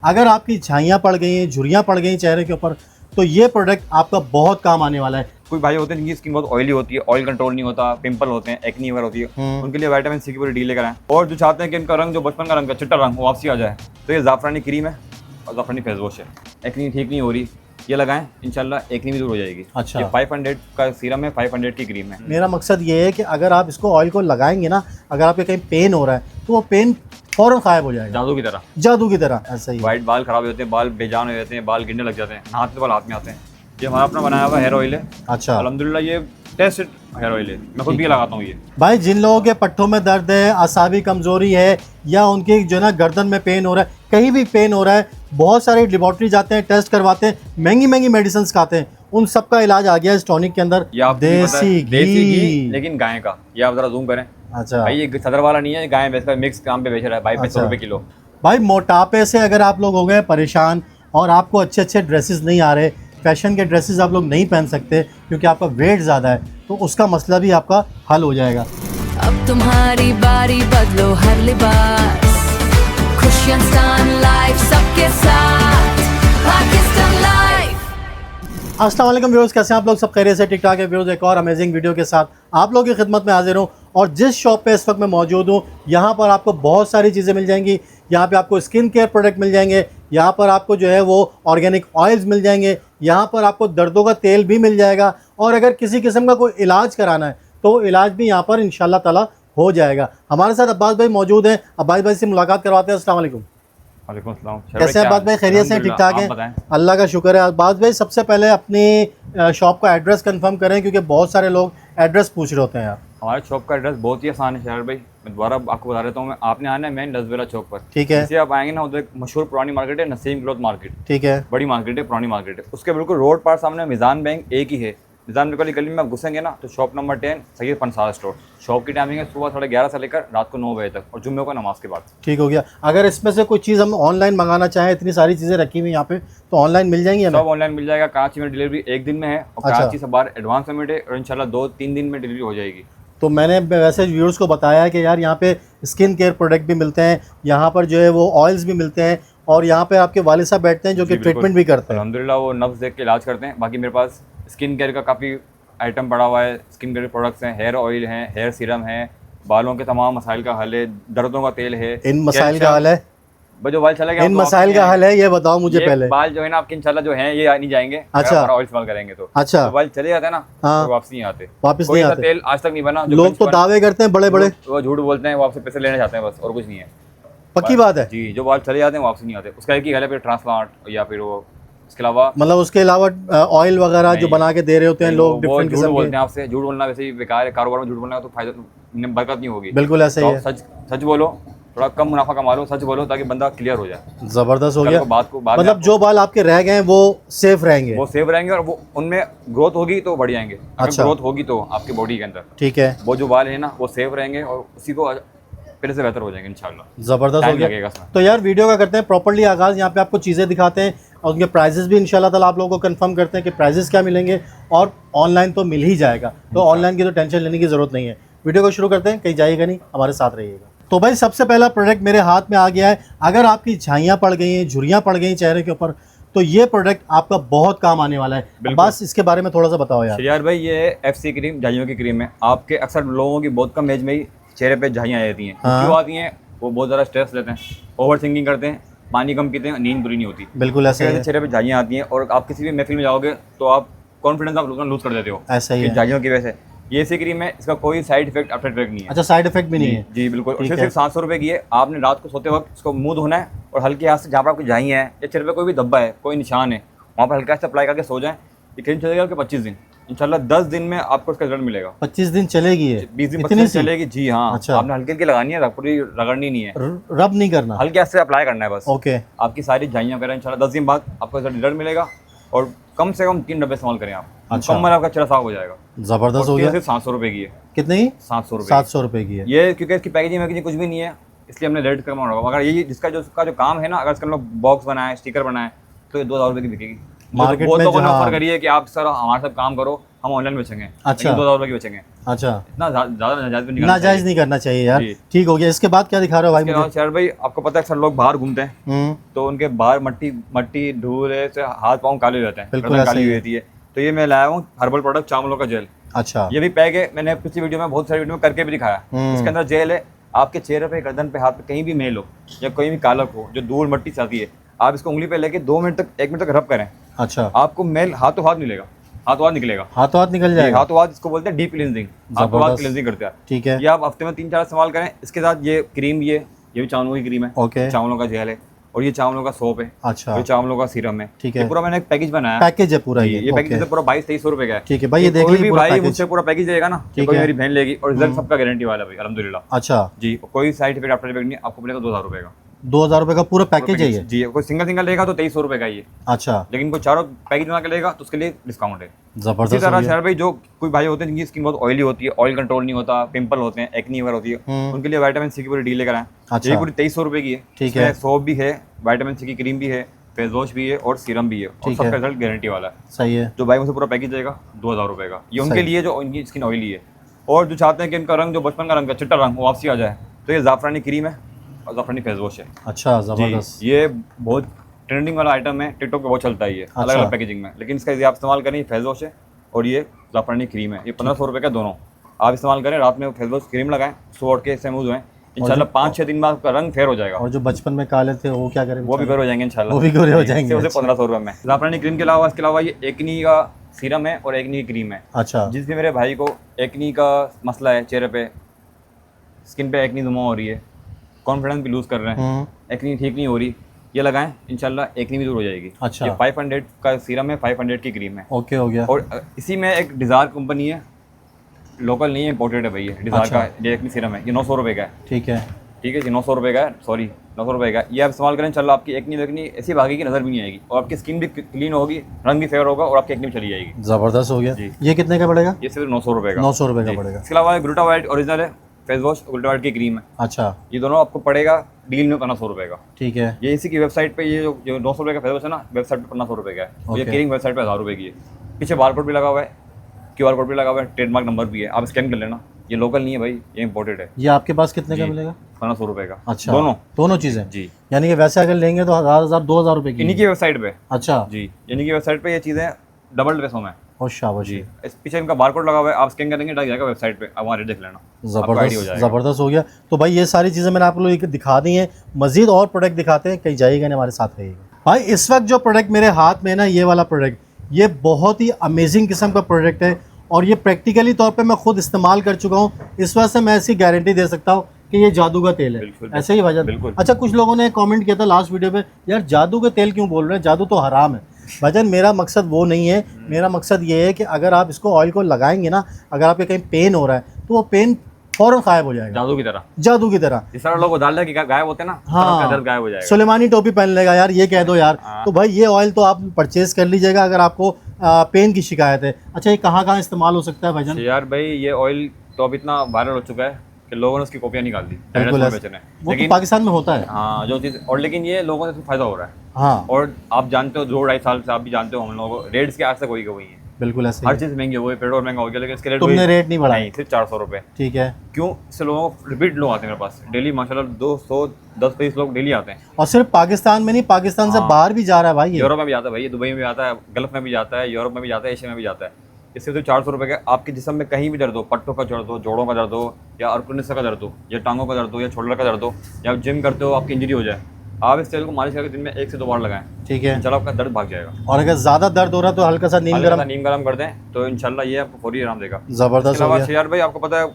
अगर आपकी झाइयाँ पड़ गई हैं, झुर्रियाँ पड़ गई चेहरे के ऊपर, तो ये प्रोडक्ट आपका बहुत काम आने वाला है। कोई भाई होते हैं जिनकी स्किन बहुत ऑयली होती है, ऑयल कंट्रोल नहीं होता, पिंपल होते हैं, एक्नी वगैरह होती है, उनके लिए विटामिन सी की पूरी डील लेकर आए। और जो चाहते हैं कि इनका रंग जो बचपन का रंग है, चिट्टा रंग, वो वापसी आ जाए, तो ये ज़ाफ़रानी क्रीम है और ज़ाफ़रानी फेस वॉश है। एक्नी ठीक नहीं हो रही, ये लगाएं, इंशाल्लाह एक्नी भी दूर हो जाएगी। अच्छा। ये 500 का सीरम है, 500 की क्रीम है। मेरा मकसद ये है कि अगर आप इसको ऑयल को लगाएंगे ना, अगर आपके कहीं पेन हो रहा है तो वो पेन फौरन गायब हो जाएगा, जादू की तरह। जादू की तरह। ऐसा ही वाइट बाल खराब हो जाते हैं, बाल बेजान हो जाते हैं, बाल गिरने लग जाते हैं, हाथ में बाल हाथ में आते हैं। ये हमारा अपना बनाया हुआ हेयर ऑयल है। अच्छा, अल्हम्दुलिल्लाह ये टेस्टेड हेयर ऑयल है, मैं खुद भी लगाता हूँ ये। भाई जिन लोगों के पट्टों में दर्द है, असाबी कमज़ोरी है, या उनके जो है ना गर्दन में पेन हो रहा है, कहीं भी पेन हो रहा है, बहुत सारे लेबॉर्ट्री जाते हैं, टेस्ट करवाते हैं, महंगी महंगी मेडिसिन खाते हैं, उन सब का इलाज आ गया इस टॉनिक के अंदर। ये आपको भी पता है, देसी देसी घी घी। लेकिन गाय का। ये आप जरा जूम करें। अच्छा भाई ये सदर वाला नहीं है, ये गाय भैंस का मिक्स काम पे बेच रहा है भाई, 500 रुपये किलो। भाई मोटापे से अगर आप लोग हो गए परेशान और आपको अच्छे अच्छे ड्रेसेस नहीं आ रहे, फैशन के ड्रेसेस आप लोग नहीं पहन सकते क्योंकि आपका वेट ज़्यादा है, तो उसका मसला भी आपका हल हो जाएगा। अब तुम्हारी बारी, बदलो हर लिबास, खुशियां लाइफ सबके साथ, पाकिस्तान लाइफ। अस्सलाम वालेकुम व्यूअर्स, कैसे हैं आप लोग? सब खैरियत से? ठीक ठाक है व्यूअर्स। एक और अमेजिंग वीडियो के साथ आप लोगों की खिदमत में हाजिर हूँ और जिस शॉप पे इस वक्त मैं मौजूद हूँ, यहाँ पर आपको बहुत सारी चीज़ें मिल जाएंगी। यहाँ पे आपको स्किन केयर प्रोडक्ट मिल जाएंगे, यहाँ पर आपको जो है वो ऑर्गेनिक ऑयल्स मिल जाएंगे, यहाँ पर आपको दर्दों का तेल भी मिल जाएगा, और अगर किसी किस्म का कोई इलाज कराना है तो इलाज भी यहाँ पर इंशाल्लाह ताला हो जाएगा। हमारे साथ अब्बास भाई मौजूद हैं, अब्बास भाई से मुलाकात करवाते हैं। अस्सलाम वालेकुम। वालेकुम अस्सलाम। कैसे हैं अब्बास भाई? खैरियत से? ठीक ठाक आप है, बताएं। अल्लाह का शुक्र है। अब्बास भाई सबसे पहले अपनी शॉप का एड्रेस कंफर्म करें क्योंकि बहुत सारे लोग एड्रेस पूछ रहे होते हैं यार। हमारे शॉप का एड्रेस बहुत ही आसान है शहर भाई, मैं दोबारा आपको बता देता हूँ। आपने आना है मेन लजवेला चौक पर। ठीक है, जैसे आप आएंगे ना, उधर एक मशहूर पुरानी मार्केट है, नसीम क्लॉथ मार्केट। ठीक है, बड़ी मार्केट है, पुरानी मार्केट है, उसके बिल्कुल रोड पर सामने मिजान बैंक एक ही है। मिजान बैंक वाली गली में आप घुसेंगे ना तो shop number 10 Syed Pansar store. Shop की टाइमिंग है सुबह 11:30 से लेकर रात को 9 बजे तक, और जुम्मे को नमाज के बाद। ठीक हो गया। अगर इसमें से कोई चीज़ हम ऑनलाइन मंगाना चाहें, इतनी सारी चीज़ें रखी हुई यहाँ पे, तो ऑनलाइन मिल जाएंगी हमें? सब ऑनलाइन मिल जाएगा। कराची में डिलीवरी 1 दिन में है, और अच्छा। कराची से बाहर एडवांस पेमेंट है, और इंशाल्लाह 2-3 दिन में डिलीवरी हो जाएगी। तो मैंने वैसे व्यूअर्स को बताया है कि यार यहाँ पे स्किन केयर प्रोडक्ट भी मिलते हैं, यहाँ पर जो है वो ऑयल्स भी मिलते हैं, और यहाँ पे आपके वालिद साहब बैठते हैं जो कि ट्रीटमेंट भी करते हैं। अल्हम्दुलिल्लाह वो नब्ज़ देख के इलाज करते हैं। बाकी मेरे पास स्किन केयर का काफ़ी आइटम पड़ा हुआ है। स्किन केयर प्रोडक्ट्स हैं, हेयर ऑयल हैं, हेयर सीरम है, बालों के तमाम मसाइल का हल है, दर्दों का तेल है। इन मसाइल का हल है? जो बाल चला गया इन मसाइल का हल है, ये बताओ मुझे पहले। बाल जो है ना आपके इंशाल्लाह जो हैं ये नहीं जाएंगे। अच्छा। ऑयल इस्तेमाल करेंगे तो अच्छा। तो बाल चले जाते हैं ना, हाँ। तो वापस नहीं आते। वापस कोई नहीं ऐसा आते। तेल आज तक नहीं बना। जो लोग तो दावे करते हैं बड़े बड़े, वो झूठ बोलते हैं, वो आपसे पैसे लेना चाहते हैं बस, और कुछ नहीं है। पक्की बात है जी, जो बाल चले जाते हैं वापस नहीं आते। उसका एक ही हल है, फिर ट्रांसप्लांट, या फिर वो इसके अलावा मतलब उसके अलावा ऑयल वगैरह जो बना के दे रहे होते हैं लोग वो डिफरेंट झूठ किस्म बोलते के। हैं आपसे। झूठ बोलना वैसे ही बेकार है, कारोबार में झूठ बोलना तो फायदा बरकत नहीं होगी। बिल्कुल ऐसे ही तो है। सच सच बोलो, थोड़ा कम मुनाफा कमा लो, सच बोलो ताकि बंदा क्लियर हो जाए। जबरदस्त हो कल गया। को बात में मतलब जो बाल आपके रह गए हैं वो सेफ रहेंगे? वो सेफ रहेंगे, और वो उनमें ग्रोथ होगी तो बढ़ जाएंगे। अगर अच्छा। ग्रोथ होगी तो आपकी बॉडी के अंदर, ठीक है, वो जो बाल है ना वो सेफ रहेंगे, और उसी को पहले से बेहतर हो जाएंगे इंशाल्लाह। जबरदस्त हो टाइम गया। लगेगा इसमें। तो यार वीडियो का करते हैं प्रॉपर्ली आगाज़। यहाँ पे आपको चीज़ें दिखाते हैं और उनके प्राइजेस भी इंशाल्लाह ताला आप लोगों को कंफर्म करते हैं कि प्राइजेस क्या मिलेंगे, और ऑनलाइन तो मिल ही जाएगा, तो ऑनलाइन की तो टेंशन लेने की ज़रूरत नहीं है। वीडियो को शुरू करते हैं, कहीं जाइएगा नहीं, हमारे साथ रहिएगा। तो भाई सबसे पहला प्रोडक्ट मेरे हाथ में आ गया है। अगर आपकी झाइयाँ पड़ गई हैं, झुर्रियाँ पड़ गई चेहरे के ऊपर, तो ये प्रोडक्ट आपका बहुत काम आने वाला है। बस इसके बारे में थोड़ा सा बताओ यार। यार भाई ये FC क्रीम झाइयों की क्रीम है। आपके अक्सर लोगों की बहुत कम एज में ही चेहरे पे झाइयाँ आ जाती हैं। हाँ। क्यों आती हैं? वो बहुत ज़्यादा स्ट्रेस लेते हैं, ओवर थिंकिंग करते हैं, पानी कम पीते हैं, नींद पूरी नहीं होती। बिल्कुल ऐसे ही है। चेहरे पे झाइयाँ आती हैं, और आप किसी भी महफिल में जाओगे तो आप कॉन्फिडेंस आप लूज कर देते हो ऐसा ही है। झाइयों की वजह से। ये ऐसी क्रीम है, इसका कोई साइड इफेक्ट आफ्टर इफेक्ट नहीं है। अच्छा, साइड इफेक्ट भी नहीं है? जी बिल्कुल। और ठीक है। सिर्फ 700 रुपये की है। आपने रात को सोते वक्त इसको मुंह धोना है, और हल्के हाथ से जहाँ पर आपकी झाइयाँ हैं या चेहरे पे कोई भी धब्बा है, कोई निशान है, वहाँ पर हल्का से अप्लाई करके सो जाएं। ये क्रीम चलेगा आपके 25 दिन इंशाल्लाह। 10 दिन में आपको इसका रिजल्ट मिलेगा। 25 दिन चलेगी है? 20 दिन इतनी 25 सी? चलेगी जी हाँ। अच्छा। आपने हल्की हल्की लगानी है, पूरी रगड़नी नहीं है, रब नहीं करना, हल्के हाथ से अप्लाई करना है बस। ओके। आपकी सारी झाइयाँ वगैरह इंशाल्लाह 10 दिन बाद आपको इसका रिजल्ट मिलेगा, और कम से कम 3 डब्बे इस्तेमाल करें आप। अच्छा। कम आपका चेहरा साफ हो जाएगा। जबरदस्त हो गया। सिर्फ 700 रुपये की है। कितनी? 700 रुपये। 700 रुपये की है ये, क्योंकि इसकी पैकेजिंग वैकेजिंग कुछ भी नहीं है, इसलिए हमने रेट कम होगा। अगर ये जिसका जो काम है ना, अगर इसका हम लोग बॉक्स बनाए, स्टिकर बनाए, तो ये 2000 रुपये की बिकेगी। मार्केट बहुत में लोगों ने जहाँ- ऑफर करी है कि आप सर हमारे साथ काम करो, हम ऑनलाइन बेचेंगे, अच्छा। 2000 की बेचेंगे। अच्छा, इतना ज्यादा नाजायज भी नहीं करना नाजायज चाहिए। नहीं करना चाहिए यार। जी। ठीक हो गया। इसके बाद क्या दिखा रहे हो भाई इसके मुझे? अलावा शहर भाई आपको पता है अक्सर लोग बाहर घूमते हैं तो उनके बाहर मट्टी धूल से हाथ पाँव काले हो जाते हैं, बिल्कुल गर्दन ऐसा काली ही हो है। जाती है। तो ये मैं लाया हूँ हर्बल प्रोडक्ट चावलों का जेल। अच्छा। ये भी पैक है, मैंने पिछली वीडियो में बहुत सारी वीडियो में करके भी दिखाया। इसके अंदर जेल है, आपके चेहरे पे, गर्दन पे, हाथ पे कहीं भी मेल हो या कोई भी कालक हो जो धूल मट्टी से आती है, आप इसको उंगली पे लेके 2 मिनट तक 1 मिनट तक रब करें, अच्छा, आपको मेल हाथों हाथ मिलेगा, हाथों हाथ निकलेगा। हाथों हाथ निकल जाएगा। हाथों हाथ इसको बोलते हैं डीप क्लींजिंग, हाथों हाथ जबरदस्त। क्लींजिंग करते हैं। ठीक है। ये आप हफ्ते में 3-4 इस्तेमाल करें। इसके साथ ये क्रीम भी है, ये भी चावलों की क्रीम है, ओके। चावलों का जेल है, और ये चावलों का सोप है, अच्छा, ये चावलों का सीरम है। ठीक ये है। पूरा मैंने एक पैकेज बनाया। पैकेज है पूरा ये पैकेज ओके। पूरा 2200-2300 रुपए का है। ठीक है भाई, ये देख कोई लीजिए भी पूरा भाई पैकेज। मुझसे पूरा पैकेज लेगा ना, ठीक कोई है। मेरी बहन लेगी, और रिजल्ट सबका गारंटी वाला है भाई, अल्हम्दुलिल्लाह अच्छा, जी। कोई साइड इफेक्ट आफ्टर इफेक्ट नहीं, आपको मिलेगा 2000 रुपए का 2000 रुपए का पूरा पैकेज है ये? जी। कोई सिंगल लेगा तो 2300 रुपए का ये, अच्छा, लेकिन कोई चारों पैकेज बना के लेगा तो उसके लिए डिस्काउंट है। इसी जबरदस्त हो तरह गया। शहर भाई जो कोई भाई होते हैं जिनकी स्किन बहुत ऑयली होती है, ऑयल कंट्रोल नहीं होता, पिंपल होते हैं, एक्नी वगैरह होती है, उनके लिए विटामिन सी की पूरी डील लेकर आए। अच्छा। ये पूरी 2300 रुपए की है। ठीक है। सोप भी है, विटामिन सी की क्रीम भी है, फेस वॉश भी है, और सीरम भी है, और ठीक है। सबका रिजल्ट गारंटी वाला है। सही है। जो भाई मुझे पूरा पैकेज देगा 2000 रुपए का, ये उनके सही। लिए जो उनकी स्किन ऑयली है, और जो चाहते हैं कि इनका रंग जो बचपन का रंग है, चिट्टा रंग, वो वापसी आ जाए, तो ये जाफरानी क्रीम है और जाफरानी फेस वॉश है। अच्छा, जी, जबरदस्त। ये बहुत ट्रेंडिंग वाला आइटम है, टिकटॉक पे बहुत चलता है ये, अलग अच्छा। अलग पैकेजिंग में, लेकिन इसका यदि आप इस्तेमाल करें, ये फेस वॉश है और ये जाफरानी क्रीम है। ये 1500 रुपए का दोनों आप इस्तेमाल करें, रात में फेस वॉश क्रीम लगाएं, सुबह उठ के इससे मुँह धोएं, इंशाल्लाह 5-6 दिन बाद आपका रंग फेयर हो जाएगा, और जो बचपन में काले थे वो क्या करें? वो भी फेयर हो जाएंगे इंशाल्लाह। वो भी गोरे हो जाएंगे। उसे 1500 रुपए में। जाफरानी क्रीम के अलावा इसके अलावा ये एक्नी का सीरम है और एक्नी की क्रीम है। अच्छा, जिस भी मेरे भाई को एक्नी का मसला है, चेहरे पे स्किन पे एक्नी जमा हो रही है, कॉन्फिडेंस भी लूज कर रहे हैं, एक्नी ठीक नहीं हो रही, ये लगाएं, इंशाल्लाह एक्नी भी दूर हो जाएगी। अच्छा। ये 500 का सीरम है, 500 की क्रीम है। ओके हो गया। और इसी में एक डिज़ायर कंपनी है, लोकल नहीं है, इम्पोर्टेड है भाई, ये डिज़ायर अच्छा। का ये एक्नी सीरम है, ये 900 रुपये का है। ठीक है। ठीक है जी, 900 रुपये का है, सॉरी 900 रुपये का। ये आप इस्तेमाल करें, इंशाल्लाह आपकी एक्नी ऐसी भागेगी, नज़र भी नहीं आएगी, और आपकी स्किन भी क्लीन होगी, रंग भी फेयर होगा, और आपकी एक्नी भी चली जाएगी। जबरदस्त हो गया। जी। ये कितने का पड़ेगा? ये सिर्फ 900 रुपये का। 900 रुपए का जी। पड़ेगा। इसके अलावा ग्लूटा वाइट ओरिजिनल है, फेस वॉश ग्लूटा वाइट की क्रीम है, अच्छा, ये दोनों आपको पड़ेगा डील में 1500 रुपये का। ठीक है। ये इसी की वेबसाइट पे, ये जो 900 रुपये का फेस वॉश है ना, वेबसाइट पे 1500 रुपये का है, ये ओके। क्रीम वेबसाइट पे 1000 रुपये की है। पीछे बारकोड भी लगा हुआ है, QR कोड भी लगा हुआ है, ट्रेडमार्क नंबर भी है, आप स्कैन कर लेना। ये लोकल नहीं है भाई, ये इंपोर्टेड है। ये आपके पास कितने का जी। मिलेगा? 1500 रुपये का। अच्छा, दोनों चीज़ें। जी। यानी कि वैसे अगर लेंगे तो 1000 2000 रुपए की? इन्हीं की वेबसाइट पे। अच्छा जी, इन्हीं की वेबसाइट पे ये चीज़ें डबल पैसों में। और शाबाश जी, इस पीछे इनका बारकोड लगा हुआ है, आप स्कैन करेंगे, डाल जाएगा वेबसाइट पे, आप वहाँ रेट देख लेना, आपको आइडिया हो जाएगा। जबरदस्त हो गया। तो भाई ये सारी चीज़ें मैंने आप लोगों को दिखा दी हैं, मजीद और प्रोडक्ट दिखाते हैं, कहीं जाइएगा नहीं, हमारे साथ रहिएगा। भाई इस वक्त जो प्रोडक्ट मेरे हाथ में है ना, ये वाला प्रोडक्ट, ये बहुत ही अमेजिंग किस्म का प्रोडक्ट है, और ये प्रैक्टिकली तौर पे मैं खुद इस्तेमाल कर चुका हूँ, इस वजह से मैं ऐसी गारंटी दे सकता हूँ कि ये जादू का तेल है। बिल्कुल, ऐसे ही भाईजान? बिल्कुल। अच्छा, कुछ लोगों ने कमेंट किया था लास्ट वीडियो पे, यार जादू का तेल क्यों बोल रहे हैं, जादू तो हराम है। भाईजान मेरा मकसद वो नहीं है, मेरा मकसद ये है कि अगर आप इसको ऑयल को लगाएंगे ना, अगर आपके कहीं पेन हो रहा है तो वो पेन फौरन गायब हो जाएगा, जादू की तरह। जादू की तरह। जिस तरह लोग डाल कि गायब होते हैं ना, हाँ, दर्द गायब हो जाएगा। सुलेमानी टोपी पहन लेगा यार, ये कह दो यार। तो भाई ये ऑयल तो आप परचेज कर लीजिएगा अगर आपको पेन की शिकायत है। अच्छा, ये कहाँ कहाँ इस्तेमाल हो सकता है भाईजान? यार भाई ये ऑयल तो अब इतना वायरल हो चुका है कि लोगों ने उसकी कॉपियाँ निकाल दी, बिल्कुल चाइना ऐसे। बेचने। वो तो लेकिन पाकिस्तान में होता है। हाँ, जो चीज़, और लेकिन ये लोगों से इसमें फायदा हो रहा है। हाँ, और आप जानते हो 2-2.5 साल से आप भी जानते हो, हम लोगों को रेट्स के आज तक वही के वही है, बिल्कुल ऐसे हर ही। चीज़ महंगी हो गई, पेट्रोल महंगा हो गया, लेकिन इसके रेट तुमने रेट नहीं बढ़ाए? नहीं, सिर्फ 400 रुपये। ठीक है। क्यों? इससे लोगों को रिपीट लोग आते हैं मेरे पास डेली, माशाल्लाह 210-20 लोग डेली आते हैं। और सिर्फ पाकिस्तान में नहीं, पाकिस्तान से हाँ। बाहर भी जा रहा है भाई ये। यूरोप में भी आता है भाई, ये दुबई में भी आता है, गल्फ में भी जाता है, यूरोप में भी जाता है, एशिया में भी जाता है। इससे तो 400 रुपये का आपके जिस्म में कहीं भी दर्द हो, पट्टों का दर्द हो, जोड़ों का दर्द हो, या अर्कुनिसा का दर्द हो, या टांगों का दर्द हो, या शोल्डर का दर्द हो, या आप जिम करते हो, आपकी इंजरी हो जाए, आप इस तेल को मालिश करके दिन में 1 से 2 बार लगाएं, ठीक है। इंशाल्लाह आपका दर्द भाग जाएगा। और अगर ज़्यादा दर्द हो रहा है तो हल्का सा नीम हल्का सा गरम। नीम गरम कर दें तो इंशाल्लाह ये आपको फौरी आराम देगा। ज़बरदस्त इसके हो अलावा गया। यार भाई आपको पता है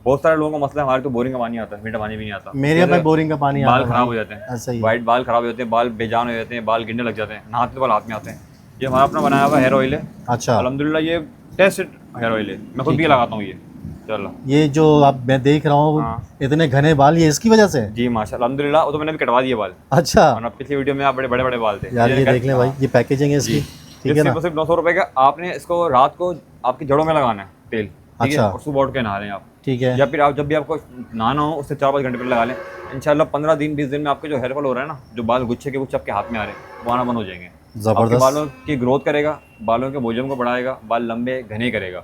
बहुत सारे लोगों का मसला है, हमारे तो बोरिंग का पानी आता है, मीठा पानी भी नहीं आता, मेरे यहाँ पे बोरिंग का पानी आता बाल है खराब हो भाई। जाते हैं, ऐसा ही। वाइट बाल खराब हो जाते हैं, बाल बेजान हो जाते हैं, बाल गिरने लग जाते हैं, नहाते तो बाल हाथ में आते हैं। ये हमारा अपना बनाया हुआ हेयर ऑयल है, अच्छा, अल्हम्दुलिल्लाह ये टेस्टेड हेयर ऑयल है, मैं खुद भी लगाता हूँ ये। चलो ये जो अब मैं देख रहा हूँ हाँ। इतने घने बाल, ये इसकी वजह से है? जी माशाल्लाह, अल्हम्दुलिल्लाह, वो तो मैंने भी कटवा दिए बाल, अच्छा वरना पिछली वीडियो में आप बड़े बड़े बाल थे यार, ये देख लें भाई, ये पैकेजिंग है इसकी, ठीक है ना? सिर्फ 900 रुपये का। आपने इसको रात को आपकी जड़ों में लगाना है तेल, ठीक है, अच्छा। और सुबह उठ के नहा लें आप, ठीक है। या फिर आप जब भी आपको नहाना हो उससे 4-5 घंटे पहले लगा लें, इंशाल्लाह 15 दिन 20 दिन में आपके जो हेयर फॉल हो रहा है ना, जो बाल गुच्छे के गुच्छे आपके हाथ में आ रहे हैं, वो आना बंद हो जाएंगे। आपके जबरदस्त। बालों की ग्रोथ करेगा, बालों के वॉल्यूम को बढ़ाएगा, बाल लंबे घने करेगा।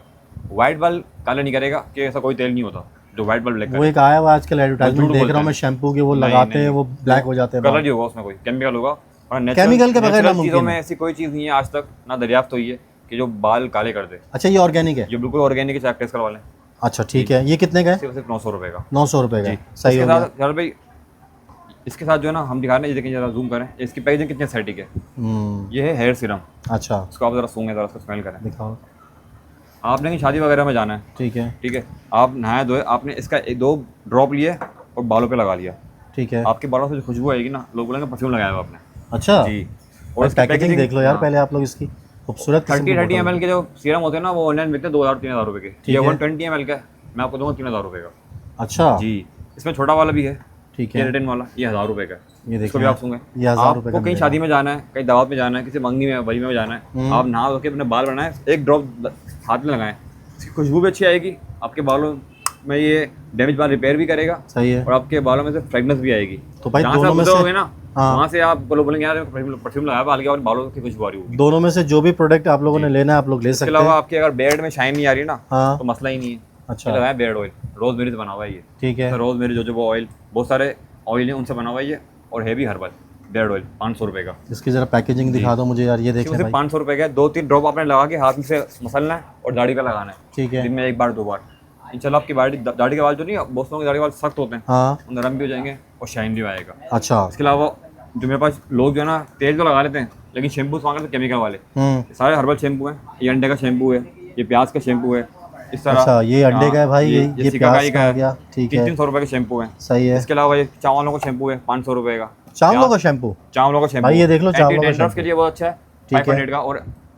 वाइट बाल काले नहीं करेगा कि ऐसा कोई तेल नहीं होता जो वाइट बाल ब्लैक वो एक आया हुआ आजकल एडवर्टाइजमेंट देख रहा हूँ मैं, शैम्पू के वो नहीं, लगाते हैं नहीं। वो ब्लैक हो जाते हैं कलर बाल। ही होगा उसमें, कोई केमिकल होगा। और Chemical के बगैर नेचुरल नामुमकिन चीज़ों है। में ऐसी कोई चीज़ नहीं है आज तक, ना दरियाफ्त हुई है कि जो बाल काले कर दे। अच्छा ये ऑर्गेनिक है? ये बिल्कुल ऑर्गेनिक है, चाहे टेस्ट करवा लें। अच्छा ठीक है, ये कितने का है? सिर्फ 900 रुपये का। 900 रुपये का, जी। सही हो इसके गया। साथ यार भाई, इसके साथ जो है ना हम दिखा रहे हैं, ये देखें जरा जूम करें, इसकी पैकेजिंग कितनी एस्थेटिक है। ये है हेयर सीरम। अच्छा इसको आप जरा सूंघें, जरा इसको स्मेल करें। दिखाओ। आपने कहीं शादी वगैरह में जाना है, ठीक है ठीक है, आप नहाए धोए, आपने इसका 2 ड्रॉप लिए और बालों पे लगा लिया, ठीक है। आपके बालों से जो खुशबू आएगी ना, लोग बोलेंगे परफ्यूम लगाया हुआ आपने। अच्छा जी। और इसकी पैकेजिंग देख लो यार हाँ। पहले आप लोग इसकी, खूबसूरत किस्म की 30 फोटो ml के जो सीरम होते हैं ना, वो ऑनलाइन बिकते हैं 2000-3000 रुपये के। ये है। 120 ml का है, मैं आपको दूंगा 3000 रुपये का। अच्छा जी। इसमें छोटा वाला भी है, ठीक ये है। रिटर्न वाला, ये 1000 रुपये का है। ये इसको देखिए भी आप सूंघें। ये 1000 रुपये आपको का कहीं मिलेगा। शादी में जाना है, कहीं दावत में जाना है, किसी मंगनी में वलीमे में जाना है, आप नहा धो के अपने बाल बनाएं, 1 ड्रॉप हाथ में लगाएं, इसकी खुशबू भी अच्छी आएगी, आपके बालों में ये डैमेज बाल रिपेयर भी करेगा सही है। और आपके बालों में से फ्रेगनेंस भी आएगी। तो भाई जहाँ से दोनों आप में से गुजरोगे ना, हाँ। वहाँ से आप बोलेंगे यार परफ्यूम लगाया बाल के और बालों की खुशबू आ रही होगी। दोनों में से जो भी प्रोडक्ट आप लोगों ने लेना है आप लोग ले इसके सकते अलावा हैं। आपके अगर बेड में शाइन नहीं आ रही ना, हाँ तो मसला ही नहीं है। अच्छा ये लगाया बेड ऑयल, रोजमेरी से बना हुआ है ये। ठीक है। रोजमेरी, जोजोबा ऑयल, बहुत सारे ऑयल हैं, उनसे बना हुआ है ये। और हैवी हर्बल बेड ऑयल 500 रुपये का। इसकी जरा पैकेजिंग दिखा दो मुझे यार, ये देखें सिर्फ भाई। 500 रुपये का, 2-3 ड्रॉप आपने लगा के हाथ में से मसलना है और दाढ़ी पे लगाना है, ठीक है। दिन में 1 बार 2 बार। इंशाल्लाह आपकी दाढ़ी के बाल जो नहीं, बहुत लोगों के दाढ़ी के बाल सख्त होते हैं, हाँ वो नरम भी हो जाएंगे और शाइन भी आएगा। अच्छा। इसके अलावा जो मेरे पास लोग जो है ना तेल तो लगा लेते हैं, लेकिन शैम्पू मांगते हैं केमिकल वाले। ये सारे हर्बल शैम्पू हैं। ये अंडे का शैम्पू है, ये प्याज का शैम्पू है, इस तरह। अच्छा ये अंडे का है भाई, ये प्याज का आ गया, ठीक है 300 रुपये के शैम्पू है। सही है। इसके अलावा ये चावलों का शैम्पू है 500 रुपये का। चावलों का शैम्पू? चावलों का शैम्पू भाई ये देख लो, चावलों का एंटी शैम्पू के लिए बहुत अच्छा है, ठीक है। 500 का।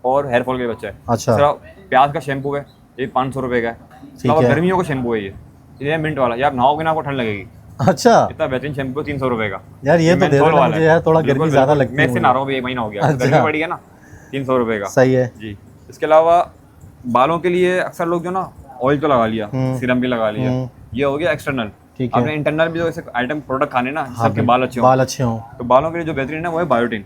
और हेयर फॉल के लिए अच्छा है। अच्छा। इस तरह प्याज का शैम्पू है, ये 500 रुपये का है। इसके अलावा है। गर्मियों का शैम्पू है ये मिंट वाला, ये आप नहाओगे ना आपको ठंड लगेगी। अच्छा इतना बेहतरीन शैम्पू 300 रुपये का। यार ये तो दे मेंथोल देना वाला मुझे है। यार, थोड़ा बिल्कुल, गर्मी ज़्यादा बिल्कुल। लगती मैं है इससे मुझे। नहा रहा हूँ, 1 महीना हो गया, अच्छा। गर्मी पड़ी है ना। 300 रुपये का। सही है। जी। इसके अलावा बालों के लिए अक्सर लोग जो ना ऑयल तो लगा लिया, सीरम भी लगा लिया, ये हो गया एक्सटर्नल। ठीक है। आपने इंटरनल भी जो ऐसे आइटम प्रोडक्ट खाने ना, सबके बाल अच्छे बाल हों, अच्छे हों। तो बालों के लिए जो बेहतरीन है वो है बायोटिन।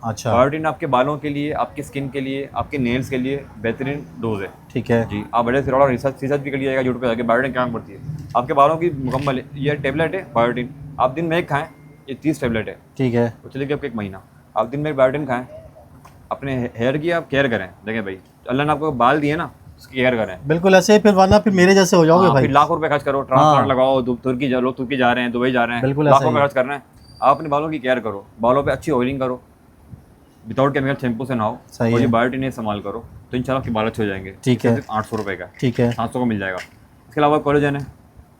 अच्छा बायोटिन आपके बालों के लिए, आपकी स्किन के लिए, आपके नेल्स के लिए बेहतरीन डोज है। ठीक है। जी। आप बड़े से थोड़ा रिसर्च भी कर लीजिएगा यूट्यूब पे जाके, बायोटिन क्या पड़ती है आपके बालों की मुकम्मल। ये टेबलेट है बायोटिन, आप दिन में 1 खाएं, ये 30 टेबलेट है, ठीक है। तो चलिए आपको 1 महीना आप दिन में 1 बायोटिन खाएं। अपने हेयर की आप केयर करें। देखें भाई, अल्लाह ने आपको बाल दिए ना, उसकी केयर करें। बिल्कुल ऐसे ही, फिर वरना फिर मेरे जैसे हो जाओगे हाँ, भाई। फिर लाखों रुपए खर्च करो, ट्रांसप्लांट लगाओ, तुर्की लोग तुर्की जा रहे हैं, दुबई जा रहे हैं, बिल्कुल लाखों ऐसा रुपए ही। खर्च कर रहे हैं। आप अपने बालों की केयर करो, बालों पे अच्छी ऑयलिंग करो, विदाउट केमिकल शैम्पू से नहाओ, सही और है। ये बायोटिन इस्तेमाल करो, तो इंशाल्लाह आपके बाल अच्छे हो जाएंगे। ठीक है। सिर्फ 800 रुपये का, ठीक है। 700 का मिल जाएगा। इसके अलावा कोलेजन है,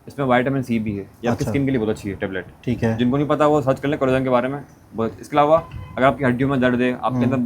इसमें विटामिन सी भी है, ये आपकी अच्छा। स्किन के लिए बहुत अच्छी है टेबलेट। ठीक है। जिनको नहीं पता वो सर्च कर लें कोलेजन के बारे में। बस इसके अलावा अगर आपकी हड्डियों में दर्द है, आपके अंदर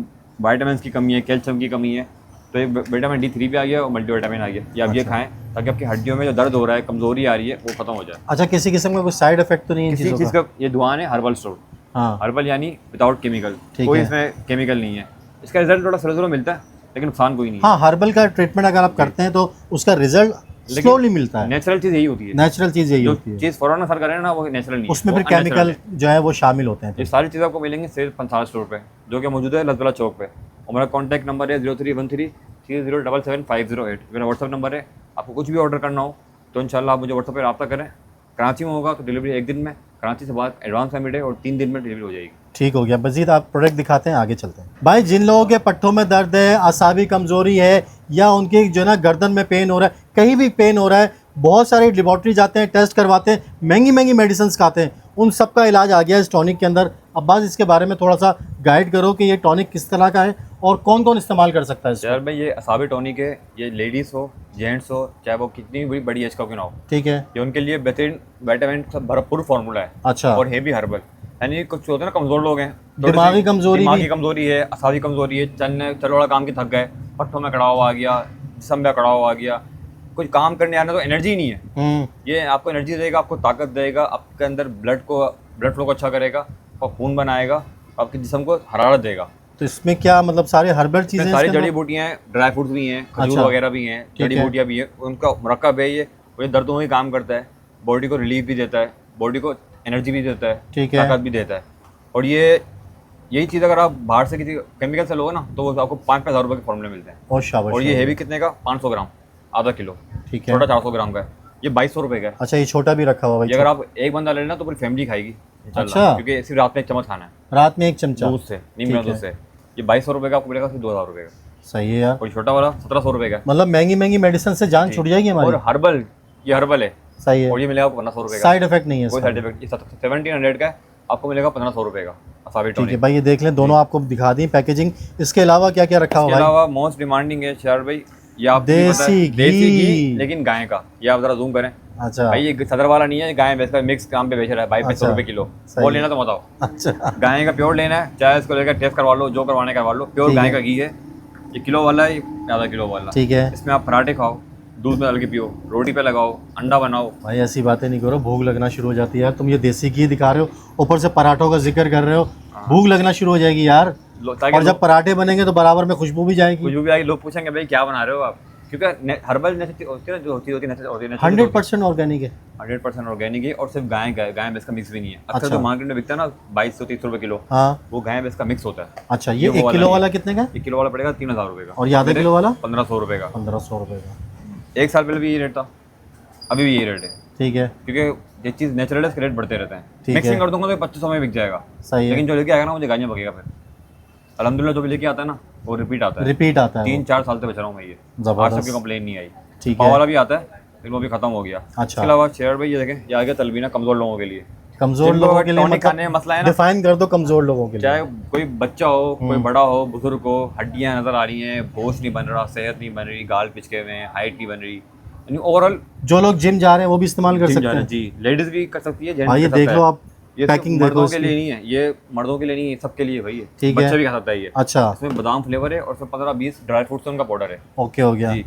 विटामिन की कमी है, कैल्शियम की कमी है, तो एक विटामिन D3 भी आ गया और मल्टीविटामिन आ गया, ये आप ये खाएं ताकि आपकी हड्डियों में जो दर्द हो रहा है, कमजोरी आ रही है, वो खत्म हो जाए। अच्छा किसी किस्म का कोई साइड इफेक्ट तो नहीं है इन किसी चीज़ों चीज़ का? का ये दुकान है हर्बल स्टोर, हाँ हर्बल यानी विदाउट केमिकल, ठीक कोई है। इसमें केमिकल नहीं है। इसका रिजल्ट थोड़ा स्लो मिलता है, लेकिन नुकसान कोई नहीं है। हाँ हर्बल का ट्रीटमेंट अगर आप करते हैं तो उसका रिजल्ट स्लोली मिलता है। नेचुरल चीज़ यही होती है, नेचुरल चीज़ यही जो होती है, चीज़ फौरन असर करें ना वो नेचुरल नहीं है, उसमें वो फिर unnatural केमिकल है। जो है वो शामिल होते हैं। ये सारी चीज़ें आपको मिलेंगी सिर्फ 55 स्टोर पे, जो कि मौजूद है लजवाला चौक पे। और मेरा कॉन्टैक्ट नंबर है 031330775008। मेरा व्हाट्सअप नंबर है। आपको कुछ भी ऑर्डर करना हो तो इंशाल्लाह आप मुझे व्हाट्सअप पर रब्ता करें। कराची में होगा तो डिलीवरी 1 दिन में, कराची से बाद एडवांस पेमेंट है और 3 दिन में डिलीवरी हो जाएगी। ठीक हो गया। मजीद आप प्रोडक्ट दिखाते हैं, आगे चलते हैं। भाई जिन लोगों के पट्टों में दर्द है, असाबी कमज़ोरी है, या उनकी जो है ना गर्दन में पेन हो रहा है, कहीं भी पेन हो रहा है, बहुत सारे लेबॉर्ट्री जाते हैं, टेस्ट करवाते हैं, महंगी महंगी मेडिसिन खाते हैं, उन सब का इलाज आ गया इस टॉनिक के अंदर। अब्बास इसके बारे में थोड़ा सा गाइड करो कि ये टॉनिक किस तरह का है और कौन कौन इस्तेमाल कर सकता है इसको। यार भाई ये असाबी टॉनिक है, ये लेडीज़ हो जेंट्स हो, चाहे वो कितनी भी बड़ी एज का क्यों ना हो, ठीक है। ये उनके लिए बेहतरीन विटामिन का भरपूर फार्मूला है। अच्छा। और हेवी हर्बल, यानी कुछ होते हैं ना कमज़ोर लोग हैं, थोड़ी दिमागी सी कमज़ोरी दिमागी भी? कमज़ोरी है, असाबी कमज़ोरी है, चलने काम की थक गए, पट्टों में कड़ाव आ गया, जिस्म में कड़ाव आ गया, कुछ काम करने आना तो एनर्जी नहीं है। ये आपको एनर्जी देगा, आपको ताकत देगा, आपके अंदर ब्लड फ्लो को अच्छा करेगा, और खून बनाएगा, आपके जिस्म को हरारत देगा। तो इसमें क्या मतलब सारे हर्बल चीज़ें इसमें सारी इसके अंदर? जड़ी बूटियाँ हैं, ड्राई फ्रूट्स भी हैं, खजूर अच्छा। वगैरह भी हैं, ठीक जड़ी है। बूटियाँ भी हैं, उनका मरकब है ये। और ये दर्दों में काम करता है, बॉडी को रिलीफ भी देता है, बॉडी को एनर्जी भी देता है, ठीक है। ताकत भी देता है। और ये यही चीज़ अगर आप बाहर से किसी केमिकल से लोगे ना तो वो आपको 5-5 हज़ार रुपये के फॉर्मूले मिलते हैं। और शाबाश। और ये हैवी कितने का, 500 ग्राम, आधा किलो। ठीक है। छोटा 400 ग्राम का है, ये 2200 रुपये का है। अच्छा, ये छोटा भी रखा हुआ भाई? ये अगर आप एक बंदा ले लेना तो पूरी फैमिली खाएगी इंशाल्लाह, अच्छा। क्योंकि सिर्फ रात में 1 चम्मच खाना है, रात में 1 चमचा दूध से, नीम का दूध से। ये 2200 रुपये का आपको मिलेगा, सिर्फ 2000 रुपये का। सही है यार। और छोटा वाला 1700 रुपये का। मतलब महंगी महंगी मेडिसिन से जान छूट जाएगी हमारी। और हर्बल, ये हर्बल है। सही है। और ये मिलेगा आपको 1500 रुपये का। साइड इफेक्ट नहीं है कोई इसका। Side effect. ये 1700 का है, आपको मिलेगा 1500 रुपये का असाबी ठीक है टॉनिक। भाई, ये देख लें, दोनों आपको दिखा दी पैकेजिंग। इसके अलावा क्या क्या रखा हुआ इसके भाई? अलावा मोस्ट डिमांडिंग है शेर भाई, ये आप देसी घी। लेकिन गाय का। ये आप जरा जूम करें अच्छा। भाई, ये सदर वाला नहीं है, गाय भैंस का मिक्स काम पे बेच रहा है भाई, 500 रुपये किलो। सही वो है। लेना तो बताओ। अच्छा, गाय का प्योर लेना है, चाहे इसको लेकर टेस्ट करवा लो, जो करवाने करवा लो। प्योर ठीक गाय है। का घी है, ये किलो वाला है, आधा किलो वाला। ठीक है इसमें आप पराठे खाओ, दूध में डाल के पियो, रोटी पे लगाओ, अंडा बनाओ। भाई, ऐसी बातें नहीं करो, भूख लगना शुरू हो जाती है यार। तुम ये देसी घी दिखा रहे हो, ऊपर से पराठों का जिक्र कर रहे हो, भूख लगना शुरू हो जाएगी यार। ताकि और जब पराठे बनेंगे तो बराबर में खुशबू भी जाएगी। कुछ भी आएगी, लोग पूछेंगे भाई क्या बना रहे हो आप, क्योंकि हर्बल होती है ना, जो होती है 100% ऑर्गेनिक है। 100% ऑर्गेनिक है। और सिर्फ गाय का है, गाय भैंस का मिक्स भी नहीं है। अक्सर अच्छा। जो मार्केट में बिकता है ना 2200-3000 रुपये किलो, हाँ। वो गाय भैंस का मिक्स होता है। अच्छा, ये वो 1 वाला किलो ही वाला है। कितने का? 1 किलो वाला पड़ेगा 3000 रुपये का। और ये आधा किलो वाला? 1500 रुपये का। 1500 रुपये का। 1 साल पहले भी ये रेट था, अभी भी ये रेट है। ठीक है। क्योंकि ये चीज़ नेचुरल है, इसके रेट बढ़ते रहते हैं। ठीक मिक्सिंग है। कर दूंगा तो 2500 में बिक जाएगा। सही है। लेकिन जो लेके आएगा ना मुझे गाय में बकेगा फिर। अल्हम्दुलिल्लाह जो भी लेके आता है ना वो रिपीट आता है। रिपीट आता है। 3-4 साल से बच रहा हूँ मैं ये, आज जबरदस्त। तक की कंप्लेन नहीं आई। ठीक पाव है। वाला भी आता है लेकिन वो भी खत्म हो गया। अच्छा। इसके अलावा शेयर भाई ये देखें, ये आ गया तलबीना कमजोर लोगों के लिए। कमजोर जिनको लोगों के लिए टॉनिक खाने में मसला है ना, डिफाइन कर दो कमजोर लोगों के लिए। चाहे कोई बच्चा हो, कोई बड़ा हो, बुजुर्ग हो, हड्डियां नजर आ रही हैं, होश नहीं बन रहा, सेहत नहीं बन रही, गाल पिचके हुए हैं, हाइट नहीं बन रही, यानी ओवरऑल जो लोग जिम जा रहे हैं वो भी इस्तेमाल कर सकते हैं। जी, लेडीज भी कर सकती है, जेंट्स भाई, ये भी कर देख सकता लो है। आप, ये पैकिंग सिर्फ देखो मर्दों के इसकी। लिए नहीं है, ये मर्दों के लिए नहीं है, सबके लिए भाई है। ठीक है। बच्चा भी खा सकता है ये। अच्छा, इसमें बादाम फ्लेवर है और इसमें 15-20 ड्राई फ्रूट्स उनका पाउडर है। ओके, हो गया। जी,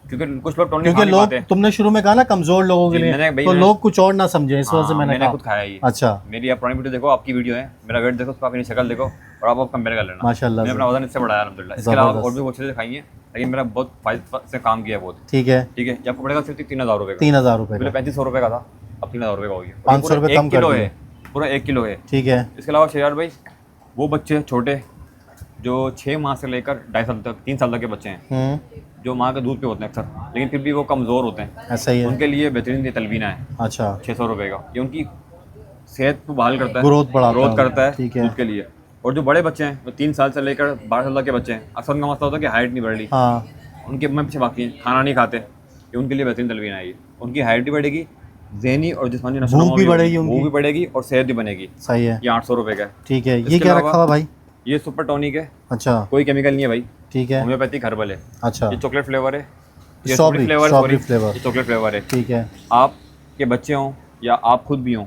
क्योंकि कुछ लोग टॉनिक क्योंकि खा नहीं लोग, पाते। तुमने शुरू में कहा ना कमजोर लोगों के जी, लिए, मैंने भाई तो मैंने- लोग कुछ और ना समझे, इस वजह से मैंने मैंने कहा। खुद खाया ये। अच्छा। मेरी आप पुरानी वीडियो देखो, आपकी वीडियो है, मेरा वेट देखो, उसका अपनी शक्ल देखो और आप कंपेयर कर लेना। माशाल्लाह मैंने से। अपना वजन इससे बढ़ाया अल्हम्दुलिल्लाह। इसके अलावा जबरदस्त। और भी बहुत चीज़ें खाई हैं, लेकिन मेरा बहुत फायदे से काम किया है बहुत। ठीक है। ठीक है, ये आपको पड़ेगा सिर्फ 3000 रुपये का। 3000 रुपये पहले का। 3500 रुपये का था, अब 3000 रुपये का हो गया। 500 रुपये कम कर किलो दिए। है, पूरा 1 किलो है। ठीक है। इसके अलावा शेयार भाई, वो बच्चे छोटे जो 6 माह से लेकर 2.5 साल तक, 3 साल तक के बच्चे हैं, जो माँ के दूध पे होते हैं अक्सर, लेकिन फिर भी वो कमज़ोर होते हैं, ऐसा ही है। उनके लिए बेहतरीन ये तलबीना है। अच्छा। 600 रुपये का। ये उनकी सेहत को बहाल करता है, ग्रोथ बढ़ाता है। करता है ठीक है। दूध के लिए। और जो बड़े बच्चे हैं, जो 3 साल से लेकर 12 साल तक के बच्चे हैं, अक्सर उनका मसला होता है कि हाइट नहीं बढ़ रही, हाँ। उनके में पीछे बाकी हैं, खाना नहीं खाते, ये उनके लिए बेहतरीन तलबीना है ये। उनकी हाइट भी बढ़ेगी, जहनी और जिस्मानी नशो भूख भी बढ़ेगी उनकी। भूख भी बढ़ेगी और सेहत भी बनेगी। सही है। ये 800 रुपये का है। ठीक है। ये इसके क्या अलावा- रखा हुआ भाई? ये सुपर टॉनिक है, अच्छा। कोई केमिकल नहीं है भाई, ठीक है। होम्योपैथिक हर्बल है। अच्छा। ये चॉकलेट फ्लेवर है, ये स्ट्रॉबेरी फ्लेवर, स्ट्रॉबेरी फ्लेवर। ये चॉकलेट फ्लेवर है। ठीक है। आपके बच्चे हों या आप खुद भी हों,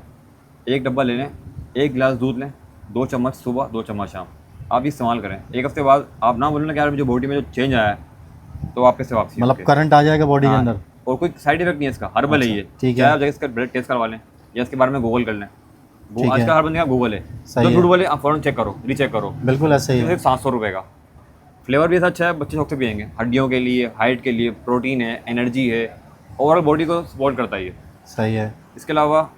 एक डब्बा ले लें, 1 गिलास दूध लें, 2 चम्मच सुबह, 2 चम्मच शाम, आप इस्तेमाल करें। 1 हफ्ते बाद आप ना बोलें कि यार मुझे बॉडी में जो चेंज आया है, तो आपके से वापसी मतलब होगी। करंट आ जाएगा बॉडी के हाँ, अंदर। और कोई साइड इफेक्ट नहीं है इसका, हर्बल है ये। ठीक है। चाहे आप जगह इसका ब्लड टेस्ट करवा लें या इसके बारे में गूगल कर लें। ठीक आज है। का हर बंदे का गूगल है, सही जो है। झूठ बोले आप फौरन चेक करो, रीचेक करो। बिल्कुल ऐसे ही है। सिर्फ 700 रुपये का। फ्लेवर भी ऐसा अच्छा है, बच्चे शौक से पियेंगे। हड्डियों के लिए, हाइट के लिए, प्रोटीन है, एनर्जी है, ओवरऑल बॉडी को सपोर्ट करता है ये। सही है। इसके अलावा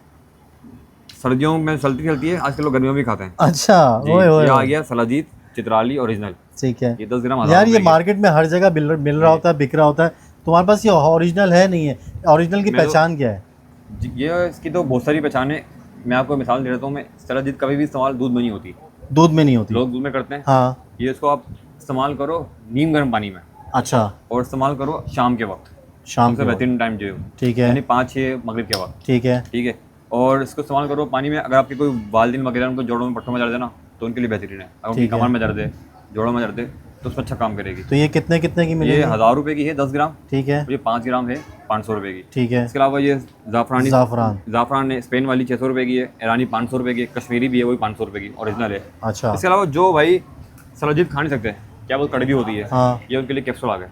सर्दियों में चलती चलती है, आजकल लोग गर्मियों में भी खाते हैं। अच्छा। जी, ओए ओए ये आ ओए। गया सलाजीत चित्राली ओरिजिनल। ठीक है। ये 10 ग्राम यार, ये 1000 मार्केट में हर जगह मिल रहा होता है, बिक रहा होता है, तुम्हारे पास ये ओरिजिनल है नहीं है? ओरिजिनल की मैं तो- पहचान क्या है? ये इसकी तो बहुत सारी पहचाने, मैं आपको मिसाल दे देता हूँ। मैं सलाजीत कभी भी इस्तेमाल दूध में नहीं होती, दूध में नहीं होती? लोग दूध में करते हैं। हाँ। ये इसको आप इस्तेमाल करो नीम गर्म पानी में, अच्छा। और इस्तेमाल करो शाम के वक्त, शाम सबसे को। बेहतरीन टाइम जो है, ठीक है। यानी 5-6 मगरिब के वक्त। ठीक है। ठीक है। और इसको इस्तेमाल करो पानी में। अगर आपके कोई वालिदैन वगैरह उनको जोड़ों में, पट्टों में दर्द है ना, तो उनके लिए बेहतरीन है। अगर उनकी ठीक है। कमर में दर्द है, जोड़ों में दर्द है, तो उसमें अच्छा काम करेगी। तो ये कितने कितने की ये मिलेगी? 1000 रुपये की है 10 ग्राम, ठीक है। और ये 5 ग्राम है 500 रुपये की। ठीक है। इसके अलावा ये ज़ाफ़रानी ज़ाफ़रान। ज़ाफ़रान है, स्पेन वाली 600 रुपये की है, ईरानी 500 रुपये की है, कश्मीरी भी है, वही 500 रुपये की ओरिजिनल है। अच्छा। इसके अलावा जो भाई सलाजीत खा नहीं सकते, क्या बहुत कड़वी होती है, हाँ। ये उनके लिए कैप्सूल आ गए।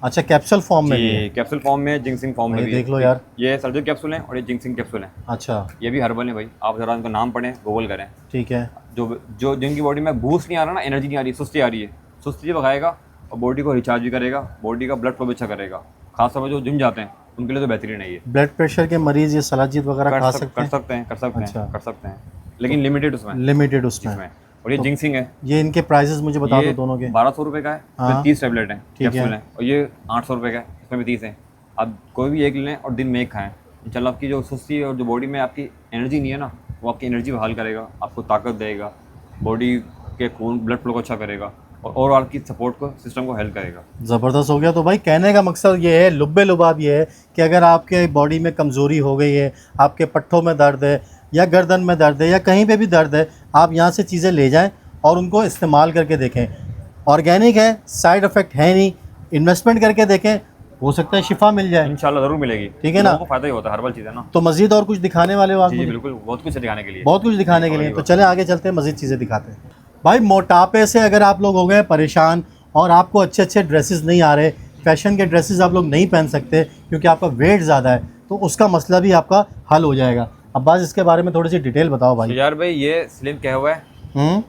अच्छा, कैप्सूल फॉर्म में भी है? ये कैप्सूल फॉर्म में, जिंक्सिंग फॉर्म में भाई भी है। देख लो यार। ये सलाजीत कैप्सूल है और ये जिंक्सिंग कैप्सूल है। अच्छा। ये भी हर्बल है भाई, आप ज़रा उनका नाम पढ़ें, गूगल करें। ठीक है। जो जो जिनकी बॉडी में बूस्ट नहीं आ रहा ना, एनर्जी नहीं आ रही, सुस्ती आ रही है, सुस्ती भगाएगा और बॉडी को रिचार्ज भी करेगा, बॉडी का ब्लड फ्लो भी अच्छा करेगा। खास तौर पर जो जिम जाते हैं उनके लिए तो बेहतरीन है ये। ब्लड प्रेशर के मरीज ये सलाजीत वगैरह खा सकते कर हैं? सकते हैं, कर सकते अच्छा। हैं, कर सकते हैं, लेकिन लिमिटेड उसमें, लिमिटेड उसमें। इसमें। और ये जिंक्सिंग है। ये इनके प्राइसेस मुझे बता दो ये दोनों के। 1200 रुपये का है, हाँ। इसमें 30 टैबलेट हैं, ठीक है। कैप्सूल हैं। और ये 800 रुपये का है, इसमें भी 30 हैं। आप कोई भी एक लें और दिन में एक खाएं, इंशाल्लाह आपकी जो सुस्ती और जो बॉडी में आपकी एनर्जी नहीं है ना, वो आपकी एनर्जी बहाल करेगा, आपको ताकत देगा, बॉडी के खून ब्लड फ्लो को अच्छा करेगा और ओवरऑल की सपोर्ट को सिस्टम को हेल्प करेगा। ज़बरदस्त हो गया। तो भाई कहने का मकसद ये है, लुब्बे लुबाब ये है कि अगर आपके बॉडी में कमज़ोरी हो गई है, आपके पट्ठों में दर्द है या गर्दन में दर्द है या कहीं पे भी दर्द है, आप यहाँ से चीज़ें ले जाएं और उनको इस्तेमाल करके देखें। ऑर्गेनिक है, साइड इफ़ेक्ट है नहीं, इन्वेस्टमेंट करके देखें, हो सकता है शिफा मिल जाए। इंशाल्लाह ज़रूर मिलेगी, ठीक है ना? लोगों को फायदा ही होता है, हर्बल चीज़ है ना। तो मज़ीद और कुछ दिखाने वाले हो आप जी मुझे? बिल्कुल, बहुत कुछ है दिखाने के लिए, बहुत कुछ दिखाने के लिए। तो चले आगे चलते हैं, मज़ीद चीज़ें दिखाते हैं। भाई मोटापे से अगर आप लोग हो गए परेशान और आपको अच्छे अच्छे ड्रेसेस नहीं आ रहे, फैशन के ड्रेसेस आप लोग नहीं पहन सकते क्योंकि आपका वेट ज़्यादा है, तो उसका मसला भी आपका हल हो जाएगा। अब्बास इसके बारे में थोड़ी सी डिटेल बताओ भाई। यार भाई ये स्लिम क्या हुआ है,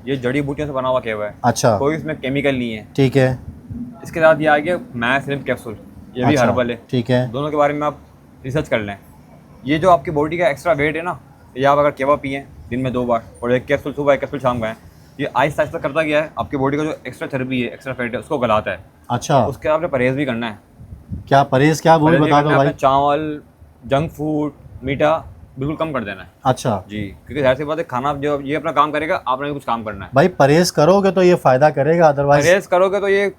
ये जड़ी बूटियों से बना हुआ क्या हुआ है, अच्छा, कोई इसमें केमिकल नहीं है। ठीक है। इसके साथ ये आ गया मैं स्लिम कैप्सूल, ये भी अच्छा, हर्बल है। ठीक है। दोनों के बारे में आप रिसर्च कर लें। ये जो आपकी बॉडी का एक्स्ट्रा वेट है ना, ये आप अगर केवा पिए दिन में 2 बार और एक कैप्सूल सुबह एक कैप्सूल शाम का है, ये आहिस्ता आहिस्ता करता गया है, आपकी बॉडी का जो एक्स्ट्रा चर्बी है, एक्स्ट्रा फैट है, उसको गलाता है। अच्छा, उसके आपने परहेज भी करना है। क्या परहेज, क्या वो भी परहेज ये बता करना दो है, भाई। आपने चावल, जंक फूड, मीठा बिल्कुल कम कर देना है अच्छा जी, क्योंकि जाहिर सी बात है खाना जो ये अपना काम करेगा, आपने भी कुछ काम करना है। भाई, परहेज करोगे तो ये फ़ायदा करेगा, अदरवाइज। परहेज करोगे तो ये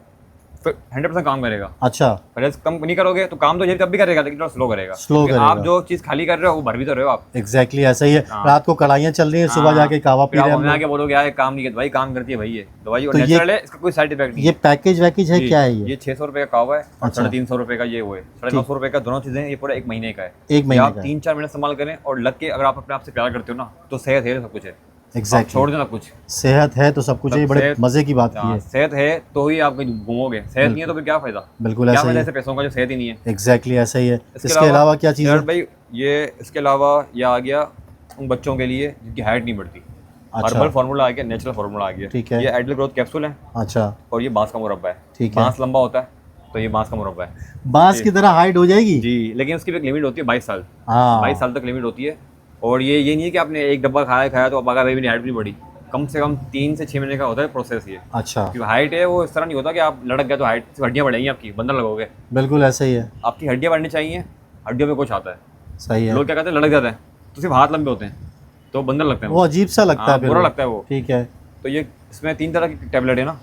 100% काम करेगा। अच्छा, परहेज कम नहीं करोगे तो काम तो ये कभी करेगा, लेकिन थोड़ा स्लो करेगा। स्लो क्योंकि करेगा। आप जो चीज़ खाली कर रहे हो वो भर भी तो रहे हो आप। एग्जैक्टली ऐसा ही है। हाँ। रात को कढ़ाइयाँ चल रही हैं, सुबह हाँ, जाके कावा पी फिर आप रहे हैं हम हमें लोग। आके बोलोगे यार काम नहीं किया, भाई काम करती है भाई ये दवाई, और तो ये- नेचुरल है, इसका कोई साइड इफेक्ट नहीं ये पैकेज वैकेज है, जी, क्या है ये? 600 रुपये का कावा है और अच्छा। 350 रुपये का ये वो है, 950 रुपये का दोनों चीज़ें। ये पूरा 1 महीने का है। एक ये महीने आप का। 3-4 महीने इस्तेमाल करें और लग के अगर आप अपने आप से प्यार करते हो ना, तो सेहत है सब कुछ है। आप एग्जैक्टली, छोड़ देना कुछ। सेहत है तो सब कुछ है। ये बड़े सेहत- मज़े की बात की हाँ, है। सेहत है तो ही आप कहीं घूमोगे, सेहत नहीं है तो फिर क्या फायदा। बिल्कुल क्या ऐसा ही फायदा है। ऐसे पैसों का जो सेहत ही नहीं है। एग्जैक्टली ऐसा ही है। इसके अलावा क्या चीज़ यार है? भाई ये इसके अलावा ये आ गया उन बच्चों के लिए जिनकी हाइट नहीं बढ़ती। अच्छा। हर्बल फार्मूला आ गया, नेचुरल फार्मूला आ गया। ठीक है। ये एडल ग्रोथ कैप्सूल है अच्छा, और ये बांस का मुरब्बा है। ठीक है। बांस लंबा होता है तो ये बांस का मुरब्बा है बांस की तरह हाइट हो जाएगी जी, लेकिन उसकी भी एक लिमिट होती है 22 साल। हाँ 22 साल तक लिमिट होती है। और ये नहीं है कि आपने एक डब्बा खाया तो अब आगे भाई मेरी हाइट नहीं बढ़ी। कम से कम 3 से 6 महीने का होता है प्रोसेस ये। अच्छा, क्योंकि हाइट है वो इस तरह नहीं होता कि आप लड़क गए तो हाइट सिर्फ हड्डियाँ बढ़ेंगी आपकी, बंधन लगोगे। बिल्कुल ऐसा ही है। आपकी हड्डियाँ बढ़नी चाहिए, हड्डियों में कुछ आता है। सही है। लोग क्या कहते हैं लड़क जाते हैं तो सिर्फ हाथ लंबे होते हैं तो बंधन लगते हैं वो अजीब सा लगता हाँ, है फिर बुरा वो। लगता है वो। ठीक है। तो ये इसमें 3 तरह की टैबलेट है ना,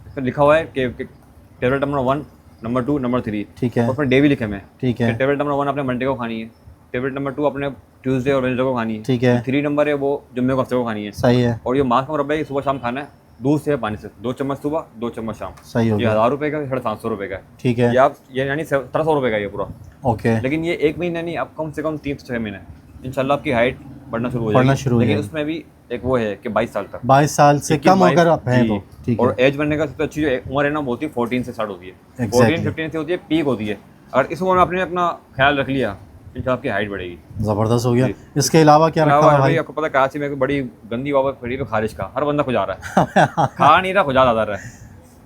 इसमें लिखा हुआ है कि टैबलेट नंबर 1, नंबर 2, नंबर 3। ठीक है। और उसमें डे भी लिखे हुए हैं। ठीक है। टैबलेट नंबर 1 आपने मंडे को खानी है, टैबलेट नंबर 2 आपने ट्यूसडे और वेडनेसडे को खानी है, ठीक है। 3 नंबर है वो जुम्मे को हफ्ते को खानी है। सही है। और ये मास्क का मुरब्बा है, ये सुबह शाम खाना है, दूध से पानी से, 2 चम्मच सुबह 2 चम्मच शाम। सही हो ये गया। 1000 रुपये का, 750 रुपये का है। ठीक है। ये आप ये यानी 1700 रुपये का ये पूरा। ओके। लेकिन ये 1 महीना नहीं, आप कम से कम 3 से 6 महीने इंशाल्लाह आपकी हाइट बढ़ना शुरू हो बढ़ना जाएगी। शुरू हो लेकिन जाएगी। उसमें भी एक वो है कि 22 साल तक, 22 साल से 21, कम अगर आप हैं जी। तो ठीक और है। एज बनने का सबसे अच्छी जो उम्र है ना वो होती है 14 से स्टार्ट होती है। Exactly. 14-15 से होती है, पीक होती है। अगर इस उम्र में आपने अपना ख्याल रख लिया इंशाल्लाह आपकी हाइट बढ़ेगी। ज़बरदस्त हो गया। जी। इसके अलावा क्या रखा हुआ है भाई? आपको पता है कराची में एक बड़ी गंदी वबा फैली है खारिश का, हर बंदा खुजा रहा है खा नहीं रहा, खुजा ज्यादा रहा है।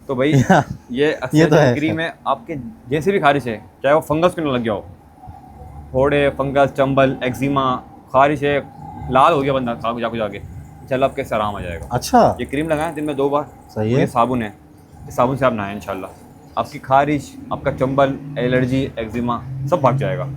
तो भाई ये ये तो है। क्रीम है, आपके जैसे भी खारिश है, चाहे वो फंगस क्यों ना लग गया हो, फोड़े, फंगस, चंबल, एक्जिमा, खारिश है, लाल हो गया बंदा खा खुजा के, चल आपके इससे आराम आ जाएगा। अच्छा, ये क्रीम लगाएं दिन में 2 बार। सही और है। ये साबुन है, इस साबुन से आप नहाएं इंशाल्लाह आपकी खारिश, आपका चंबल, एलर्जी, एक्जिमा सब भाग जाएगा।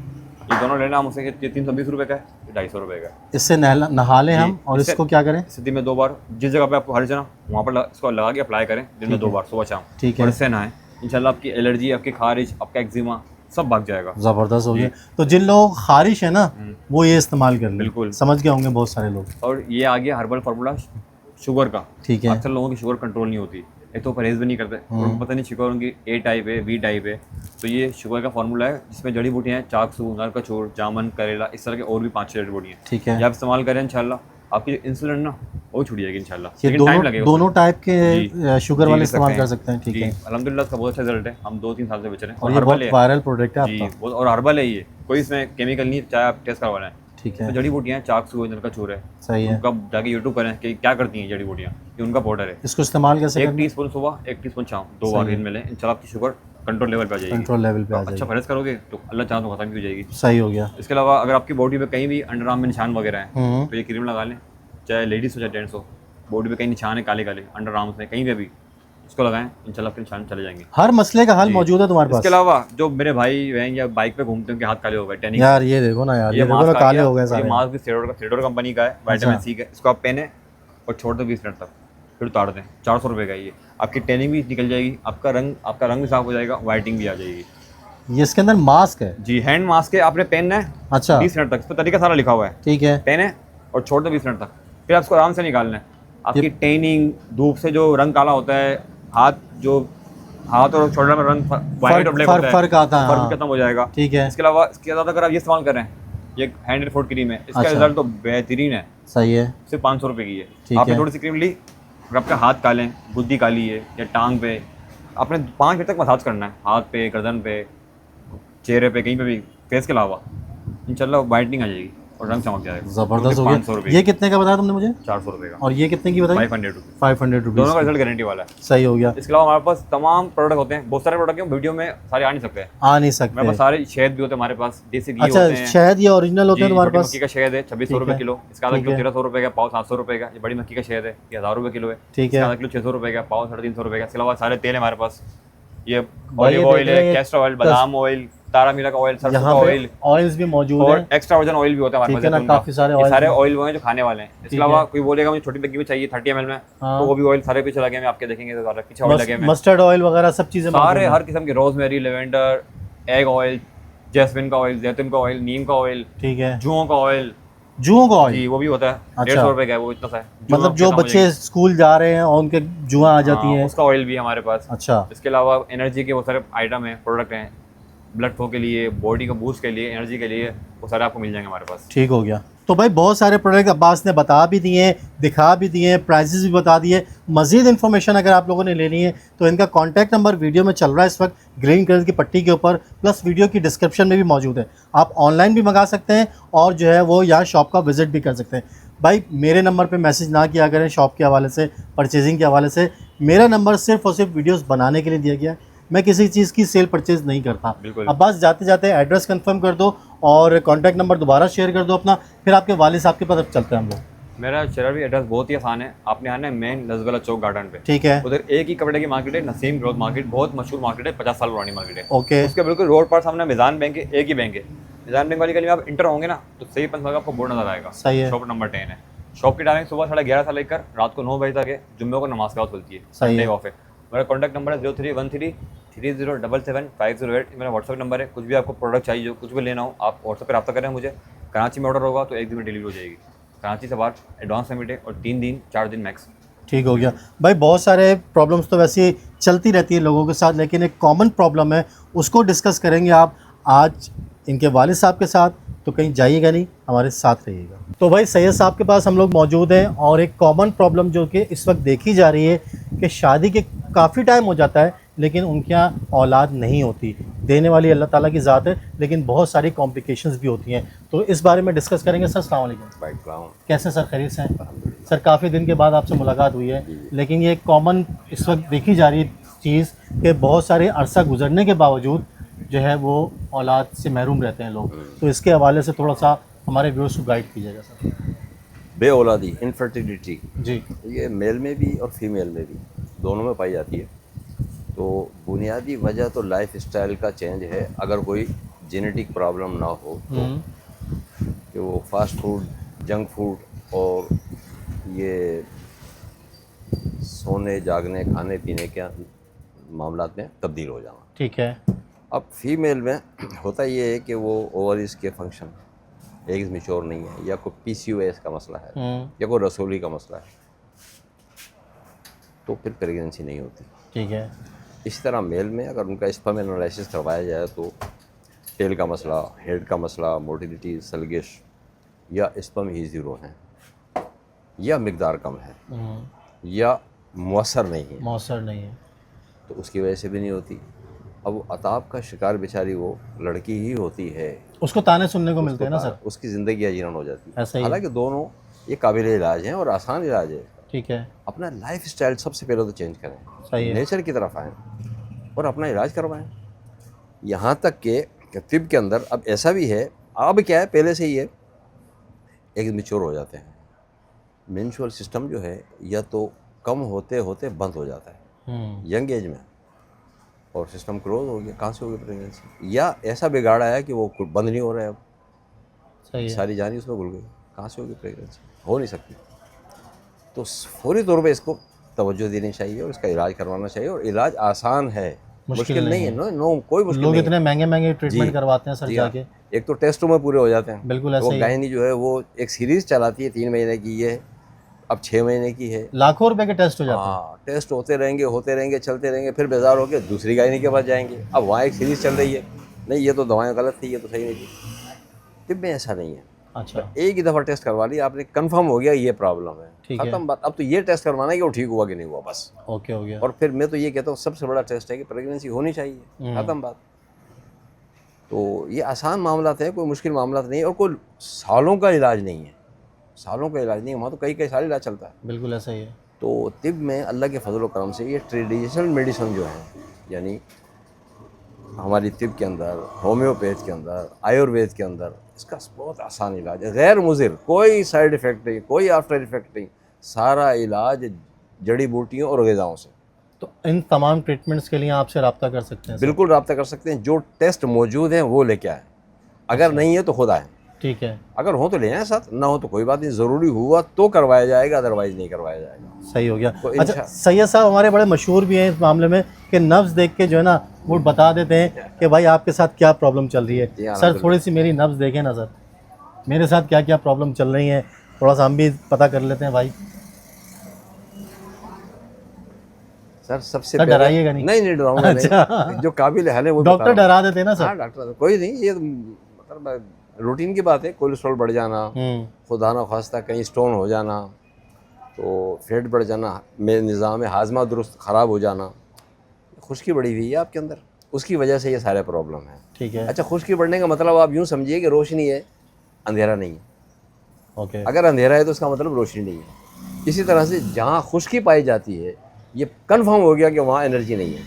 ये दोनों लेना मुझसे, ये 320 रुपये का है, ये 250 रुपये का है। इससे नहा लें हम, और इससे- इसको क्या करें? इसे दिन में 2 बार, जिस जगह पे आपको हर जाना वहाँ पर इसको लगा के अप्लाई करें दिन में 2 बार, सुबह शाम। ठीक और है। इससे नहाएं इंशाल्लाह आपकी एलर्जी, आपकी खारिश, आपका एक्जिमा सब भाग जाएगा। ज़बरदस्त हो गया। तो जिन लोगों को खारिश है ना, वो ये इस्तेमाल कर लें। बिल्कुल। समझ गए होंगे बहुत सारे लोग। और ये आ गया हर्बल फार्मूला शुगर का। ठीक है। अक्सर लोगों की शुगर कंट्रोल नहीं होती, एक तो परहेज भी नहीं करते, उनको पता नहीं शुगर उनकी A टाइप है, B टाइप है। तो ये शुगर का फार्मूला है जिसमें जड़ी बूटियाँ हैं, चाकसू, नरकचूर, जामन, करेला, इस तरह के और भी 5-6 जड़ी बूटियाँ। ठीक है। ये आप इस्तेमाल करें इंशाल्लाह आपकी जो इंसुलिन ना वो छूट जाएगी इंशाल्लाह। ये लेकिन टाइम दोनों लगेगा दोनों टाइप के जी। शुगर जी, वाले ले इस्तेमाल सकते कर हैं। सकते हैं। ठीक जी, है। अल्हम्दुलिल्लाह इसका बहुत अच्छा रिजल्ट है, हम 2-3 साल से बेच रहे हैं। और ये हर्बल बहुत है वायरल प्रोडक्ट है जी, आपका। बहुत, और हर्बल है ये, कोई इसमें केमिकल नहीं, चाहे आप टेस्ट करवा लें। ठीक तो है। जड़ी बूटियाँ, चाकसू है, नरकचूर है, सही है। उनका जाके यूट्यूब करें कि क्या करती हैं जड़ी बूटियाँ, ये उनका पाउडर है। इसको इस्तेमाल कैसे 1 करना? टीस्पून सुबह, 1 टीस्पून शाम, 2 बार दिन में लें, इंशाल्लाह आपकी शुगर कंट्रोल लेवल पे आ जाएगी। कंट्रोल लेवल पे आ अच्छा जाएगी। परहेज करोगे तो अल्लाह चाहे तो खत्म भी हो जाएगी। सही हो गया। इसके अलावा अगर आपकी बॉडी में कहीं भी अंडर आर्म में निशान वगैरह हैं हम्म। तो ये क्रीम लगा लें, चाहे लेडीज़ हो चाहे जेंट्स हो, बॉडी पे कहीं निशान है काले काले, अंडर आर्म्स में कहीं पे भी, इसको लगाएं, इंशाल्लाह आपके निशान चले जाएंगे। हर मसले का हल जी। मौजूद है तुम्हारे पास। इसके अलावा जो मेरे भाई हैं या बाइक पे घूमते हैं उनके हाथ काले हो गए, टैनिंग, यार ये देखो ना यार, ये देखो ना काले हो गए ये सारे। मास्क भी सेडोर कंपनी का है, विटामिन सी का, इसको आप पहने और छोड़ दो 20 मिनट तक, फिर उतार दें। 400 रुपये का ये, आपकी टैनिंग भी निकल जाएगी, आपका रंग भी साफ हो जाएगा, वाइटिंग भी आ जाएगी। ये इसके अंदर मास्क है? जी, हैंड मास्क है, आपने पहनना है अच्छा 20 मिनट तक, इस पर तरीका सारा लिखा हुआ है। ठीक है, पहने और छोड़ दो 20 मिनट तक, फिर आपको आराम से निकालना है। आपकी टैनिंग, धूप से जो रंग काला होता है, हाथ और शोल्डर में रंग वाइट और ब्लैक होता है, फर्क आता है, फर्क हाँ। खत्म हो जाएगा। ठीक है, इसके अलावा इसके ज़्यादा अगर आप ये इस्तेमाल कर रहे हैं, ये हैंड एंड फुट क्रीम है, इसका अच्छा। रिजल्ट तो बेहतरीन है, सही है। सिर्फ 500 रुपये की ठीक है। आपने है। थोड़ी सी क्रीम ली, अगर आपका हाथ काले हैं, बुद्धी काली है या टांग पे, आपने 5 मिनट तक मसाज करना है, हाथ पे, गर्दन पे, चेहरे पे, कहीं पे भी, फेस के अलावा, इंशाल्लाह वाइटनिंग आ जाएगी और रंग चमक जाएगा। जबरदस्त हो 500 गया। रुपये, ये कितने का बताया तुमने मुझे? 400 रुपये का, और ये कितने की बताई? 500 रुपये, 500 दोनों का रुपीज़। रिजल्ट गारंटी वाला है। सही हो गया। इसके अलावा हमारे पास तमाम प्रोडक्ट होते हैं, बहुत सारे प्रोडक्ट हैं, वीडियो में सारे आ नहीं सकते हैं। आ नहीं हमारे पास सकते। सारे शहद भी होते हैं, हमारे पास देसी घी अच्छा, होते हैं। शहद ये ओरिजिनल होते हैं जी, तुम्हारे छोटी पास? मक्की का शहद है 2600 ठीक रुपये है। किलो, इसका आधा ठीक किलो है। 1300 रुपये का, पाव 700 रुपये का। ये बड़ी मक्की का शहद है, ये 1000 रुपये किलो है। ठीक इसका है। आधा किलो 600 रुपये का, पाव 350 रुपये का। इसके अलावा सारे तेल है हमारे पास, ये भाई ये ऑलिव ऑयल देख रहे है, हैं, कैस्टर ऑयल, बादाम ऑयल, तारा मीरा का ऑयल, सरसों का यहाँ पे ऑयल ऑयल्स भी मौजूद और हैं। एक्स्ट्रा वर्जन ऑयल भी होता है हमारे ठीक है पास। ना, जैतून का। काफी सारे ये ऑयल सारे हैं। ऑयल वो हैं जो खाने वाले हैं। इसके ठीक अलावा है। कोई बोलेगा मुझे छोटी बैग में चाहिए 30 ml में, हाँ। तो वो भी ऑयल सारे पीछे लगे हैं, आपके देखेंगे तो पीछे ऑयल लगे हैं, मस्टर्ड ऑयल वगैरह सब चीजें मौजूद सारे हैं। हर किस्म के, rosemary, lavender, egg oil, jasmine का ऑयल, जैतून का ऑयल, नीम का ऑयल, ठीक है। जुओं का ऑयल, जुओं का ऑयल? जी वो भी होता है। अच्छा। 150 रुपये का है वो, इतना सा है। मतलब जो बच्चे स्कूल जा रहे हैं और उनके जुआ आ जाती हैं, उसका ऑयल भी है हमारे पास। अच्छा। इसके अलावा एनर्जी के वो सारे आइटम हैं, प्रोडक्ट हैं, ब्लड फ्लो के लिए, बॉडी को बूस्ट के लिए, एनर्जी के लिए, वो सारे आपको मिल जाएंगे हमारे पास। ठीक हो गया। तो भाई बहुत सारे प्रोडक्ट अब्बास ने बता भी दिए हैं, दिखा भी दिए हैं, प्राइसेस भी बता दिए। मज़ीद इन्फॉर्मेशन अगर आप लोगों ने लेनी है तो इनका कॉन्टैक्ट नंबर वीडियो में चल रहा है इस वक्त ग्रीन कलर की पट्टी के ऊपर, प्लस वीडियो की डिस्क्रिप्शन में भी मौजूद है। आप ऑनलाइन भी मंगा सकते हैं और जो है वो यहाँ शॉप का विज़िट भी कर सकते हैं। भाई मेरे नंबर पे मैसेज ना किया करें शॉप के हवाले से, परचेजिंग के हवाले से। मेरा नंबर सिर्फ और सिर्फ वीडियोस बनाने के लिए दिया गया है, मैं किसी चीज़ की सेल परचेज नहीं करता। बिल्कुल। अब बस जाते जाते एड्रेस कंफर्म कर दो और कॉन्टैक्ट नंबर दोबारा शेयर कर दो अपना, फिर आपके वालिद साहब की तरफ चलते हैं हम लोग। मेरा शराबी एड्रेस बहुत ही आसान है, आपने आना है मेन लजगला चौक गार्डन पे। ठीक है। उधर एक ही कपड़े की मार्केट है, नसीम ग्रोथ मार्केट, बहुत मशहूर मार्केट है, 50 साल पुरानी मार्केट है। ओके। उसके बिल्कुल रोड पर सामने मिजान बैंक है, एक ही बैंक है। मिजान बैंक वाली गली में आप इंटर होंगे ना तो सही 5 आपको बोर्ड नजर आएगा। सही है। शॉप नंबर 10 है। शॉप की टाइमिंग सुबह 11:30 से लेकर रात को 9 बजे तक है, जुम्मे को नमाज के बाद खुलती है, सही है। संडे ऑफ है। मेरा कॉन्टैक्ट नंबर है 031330777508, मेरा व्हाट्सएप नंबर है। कुछ भी आपको प्रोडक्ट चाहिए, जो कुछ भी लेना हो आप व्हाट्सएप पर रब्ता करें मुझे। कराची में ऑर्डर होगा तो 1 दिन में डिलीवरी हो जाएगी, कराची से बाहर एडवांस पेमेंट है, और 3 दिन 4 दिन मैक्स। ठीक हो गया। भाई बहुत सारे प्रॉब्लम्स तो वैसे चलती रहती है लोगों के साथ, लेकिन एक कॉमन प्रॉब्लम है, उसको डिस्कस करेंगे आप आज इनके वालिद साहब के साथ। तो कहीं जाइएगा नहीं, हमारे साथ रहिएगा। तो भाई सैयद साहब के पास हम लोग मौजूद हैं, और एक कॉमन प्रॉब्लम जो कि इस वक्त देखी जा रही है कि शादी के काफ़ी टाइम हो जाता है लेकिन उनके यहाँ औलाद नहीं होती। देने वाली अल्लाह ताला की ज़ात है, लेकिन बहुत सारी कॉम्प्लिकेशंस भी होती हैं। तो इस बारे में डिस्कस करेंगे। सर अस्सलाम वालेकुम। कैसे सर, खैरियत से हैं? सर काफ़ी दिन के बाद आपसे मुलाकात हुई है, लेकिन ये कॉमन इस वक्त देखी जा रही चीज़ कि बहुत सारे अरसा गुजरने के बावजूद जो है वो औलाद से महरूम रहते हैं लोग। तो इसके हवाले से थोड़ा सा हमारे व्यूअर्स को गाइड कीजिएगा सर। बेऔलादी, इनफर्टिलिटी, जी। ये मेल में भी और फीमेल में भी, दोनों में पाई जाती है। तो बुनियादी वजह तो लाइफ स्टाइल का चेंज है। अगर कोई जेनेटिक प्रॉब्लम ना हो तो कि वो फास्ट फूड, जंक फूड और ये सोने जागने, खाने पीने के मामलात में तब्दील हो जाना। ठीक है। अब फीमेल में होता ये है कि वो ओवरीज के फंक्शन, एग्स मिच्योर नहीं है, या कोई PCOS का मसला है, या कोई रसोली का मसला है, तो फिर प्रेगनेंसी नहीं होती। ठीक है। इसी तरह मेल में अगर उनका स्पर्म एनालिसिस करवाया जाए तो टेल का मसला, हेड का मसला, मोटिलिटी, सलगिश, या स्पर्म ही 0 है, या मिकदार कम है, या मौसर नहीं है, मौसर नहीं है, तो उसकी वजह से भी नहीं होती। अब वो अताब का शिकार बेचारी वो लड़की ही होती है, उसको ताने सुनने को मिलते हैं ना सर। उसकी ज़िंदगी अजीरन हो जाती ऐसा ही है। है। हालांकि दोनों ये काबिल इलाज हैं और आसान इलाज है। ठीक है। अपना लाइफ स्टाइल सबसे पहले तो चेंज करें, सही है। नेचर की तरफ आएँ और अपना इलाज करवाएं। यहाँ तक कि तिब के अंदर अब ऐसा भी है, अब क्या है, पहले से ही है, एक मिच्योर हो जाते हैं, मेंस्ट्रुअल सिस्टम जो है या तो कम होते होते बंद हो जाता है यंग एज में, और सिस्टम क्लोज हो गया, कहाँ से होगी प्रेगनेंसी, या ऐसा बिगाड़ा है कि वो बंद नहीं हो रहा है, अब सही है। सारी जान ही उसमें घुल गई, कहाँ से होगी प्रेगनेंसी, हो नहीं सकती। तो फौरी तौर पे इसको तवज्जो देनी चाहिए और इसका इलाज करवाना चाहिए, और इलाज आसान है, मुश्किल नहीं है। नो कोई मुश्किल लोग नहीं इतने महंगे महंगे ट्रीटमेंट जी, करवाते हैं सर जी हाँ। जाके। एक तो टेस्टों में पूरे हो जाते हैं, बिल्कुल वो ऐसा ही है। गायनी जो है वो एक सीरीज चलाती है 3 महीने की, ये अब 6 महीने की है। लाखों रुपए के टेस्ट हो जाते हैं। हाँ, टेस्ट होते रहेंगे चलते रहेंगे, फिर बेजार होकर दूसरी गायनी के पास जाएंगे, अब वहाँ एक सीरीज चल रही है, नहीं ये तो दवाएं गलत थी, ये तो सही नहीं थी। तिब में ऐसा नहीं है, अच्छा एक ही दफ़ा टेस्ट करवा लिया आपने, कंफर्म हो गया ये प्रॉब्लम है, ठीक है। खत्म बात। अब तो ये टेस्ट करवाना है कि वो ठीक हुआ कि नहीं हुआ, बस। ओके हो गया। और फिर मैं तो ये कहता हूँ सबसे बड़ा टेस्ट है कि प्रेगनेंसी होनी चाहिए, खत्म बात। तो ये आसान मामला है, कोई मुश्किल मामला नहीं है, और कोई सालों का इलाज नहीं है, सालों का इलाज नहीं है, वहाँ तो कई साल इलाज चलता है। बिल्कुल ऐसा ही है। तो तिब में अल्लाह के फजल व करम से ये ट्रेडिशनल मेडिसिन जो है, यानी हमारी तिब के अंदर, होम्योपैथ के अंदर, आयुर्वेद के अंदर, इसका बहुत आसान इलाज है, गैर मुज़िर, कोई साइड इफ़ेक्ट नहीं, कोई आफ्टर इफ़ेक्ट नहीं, सारा इलाज जड़ी बूटियों और ग़िज़ाओं से। तो इन तमाम ट्रीटमेंट्स के लिए आपसे रब्ता कर सकते हैं सर? बिल्कुल रब्ता कर सकते हैं, जो टेस्ट मौजूद हैं वो लेके आए, अगर नहीं है तो खुद आए, ठीक है। अगर हो तो ले आए साथ, ना हो तो कोई बात नहीं, ज़रूरी हुआ तो करवाया जाएगा, अदरवाइज़ नहीं करवाया जाएगा। सही हो गया। तो अच्छा सैयद साहब हमारे बड़े मशहूर भी हैं इस मामले में कि नब्ज़ देख के जो है ना वो बता देते हैं कि भाई आपके साथ क्या प्रॉब्लम चल रही जी है। हाँ, सर बिल्कुल। थोड़ी सी मेरी नब्ज़ देखें ना सर, मेरे साथ क्या क्या प्रॉब्लम चल रही हैं, थोड़ा सा हम भी पता कर लेते हैं भाई। सर सबसे सर, पहले डराइएगा नहीं। नहीं डराऊंगा अच्छा। नहीं, जो काबिल है वो डॉक्टर डरा देते हैं ना सर। हाँ डॉक्टर कोई नहीं, ये मतलब रूटीन की बात है, कोलेस्ट्रॉल बढ़ जाना, खुदा ना खास्ता कहीं स्टोन हो जाना, तो फैट बढ़ जाना, मेरे निज़ाम हाजमा दुरुस्त ख़राब हो जाना, खुश्की बढ़ी हुई है आपके अंदर, उसकी वजह से ये सारे प्रॉब्लम है। ठीक है। अच्छा, खुश्की बढ़ने का मतलब आप यूँ समझिए कि रोशनी है, अंधेरा नहीं है। ओके। अगर अंधेरा है तो उसका मतलब रोशनी नहीं है। इसी तरह से जहाँ खुश्की पाई जाती है, ये कंफर्म हो गया कि वहाँ एनर्जी नहीं है,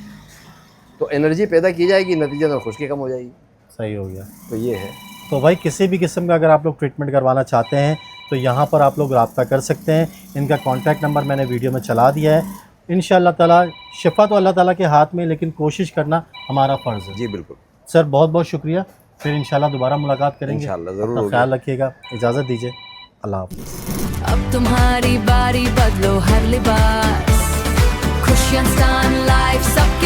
तो एनर्जी पैदा की जाएगी, नतीजतन खुश्की कम हो जाएगी। सही हो गया। तो ये है। तो भाई किसी भी किस्म का अगर आप लोग ट्रीटमेंट करवाना चाहते हैं तो यहाँ पर आप लोग रब्ता कर सकते हैं। इनका कॉन्टैक्ट नंबर मैंने वीडियो में चला दिया है। इंशाअल्लाह ताला शिफा तो अल्लाह ताला के हाथ में, लेकिन कोशिश करना हमारा फ़र्ज़ है। जी बिल्कुल सर बहुत बहुत शुक्रिया, फिर इंशाल्लाह दोबारा मुलाकात करेंगे। इंशाअल्लाह ज़रूर अपना होगी। ख्याल रखिएगा, इजाज़त दीजिए, अल्लाह हाफ़िज़। अब तुम्हारी बारी, बदलो हर लिबास, खुशियाँ लाइफ सब